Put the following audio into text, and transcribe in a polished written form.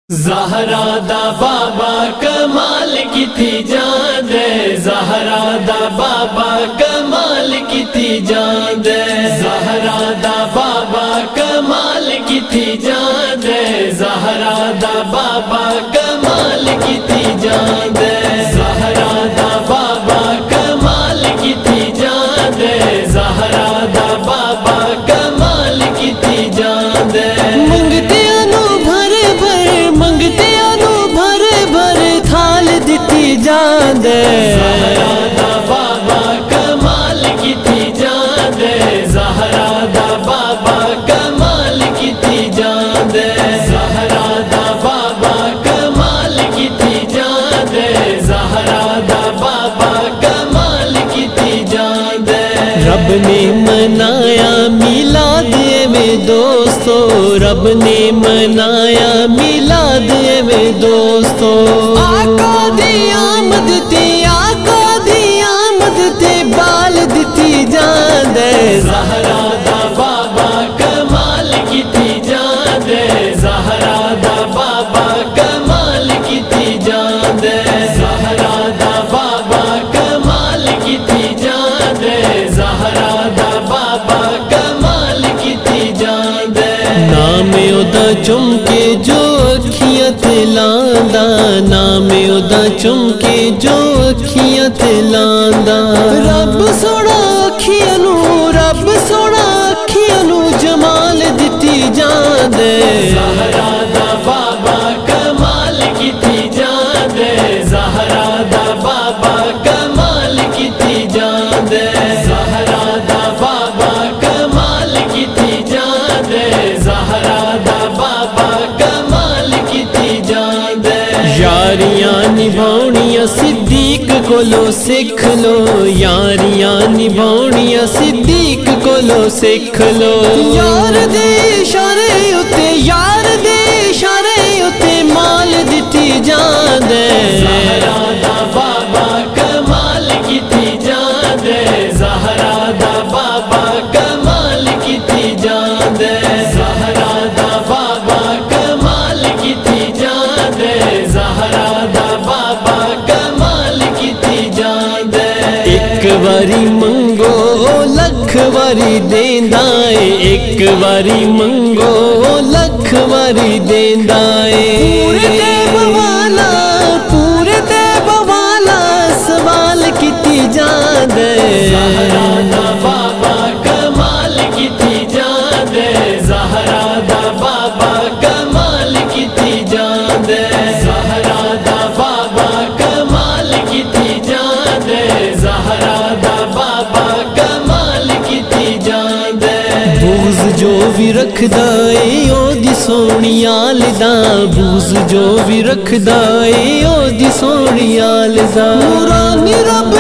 زہرا دا بابا کمال کی تھی جان دے، زہرا دا بابا کمال کی تھی جان دے، زہرا دا بابا کمال کی تھی جان دے، زہرا دا بابا کمال کی تھی جان دے، زہرا دا بابا کمال کی تھی جان دے، زہرا دا بابا کمال کی تھی جان دے۔ جان دے زہرا دا بابا کمال کی تھی جان دے، زہرا دا بابا کمال کی تھی جان دے، زہرا دا بابا کمال کی تھی جان دے، زہرا دا بابا کمال کی تھی جان دے۔ رب نے منایا میلاد میں دوستو، رب نے منایا میلاد میں دوستو، آقا دی آمد تے، آقا دی آمد تے بال دتی جان دے، زہرا دا بابا کمال کی تھی جان دے، زہرا دا بابا کمال کی تھی جان دے، زہرا دا بابا کمال کی تھی جان دے، زہرا دا بابا کمال کی تھی جان دے۔ نام ادا چمکے جو اکھیاں تے لاندا، نام ادا چمکے جو اکھیاں تے لاندا، رب سونا اکھیاں نو، رب سونا اکھیاں نو جمال دتی جان دے، زہرا دا بابا کمال کی تھی جان دے، زہرا دا بابا کمال کی تھی جان دے، زہرا دا بابا کمال کی تھی جان دے، زہرا دا بابا کمال کی تھی جان دے۔ یاریاں نبھاؤنیاں صدیق کولو سکھ لو، یاریاں نبھاؤنیاں صدیق کولو سکھ لو، یار دے اشارے اتے، یار دے اشارے اتے مال دتی جان دے، زہرا دا بابا کمال کی تھی جان دے، زہرا دا بابا کمال کی تھی جان دے، زہرا دا بابا کمال کی تھی جان دے، زہرا دا بابا کمال کی تھی جان دے۔ ایک واری منگو لکھ واری دیندا اے، ایک واری منگو لکھ واری دیندا اے، پورے تے بوالا، پورے تے بوالا سوال کیتی جان دے، زہرا دا بابا کمال کی تھی جان دے، زہرا دا بابا کمال کی تھی جان دے، زہرا دا بابا کمال کی تھی جان دے، زہرا دا بابا کمال کی تھی جان دے۔ بغض جو بھی رکھدا اے او دی سونی آل دا، بغض جو بھی رکھدا اے او دی سونی آل دا، نورانی رب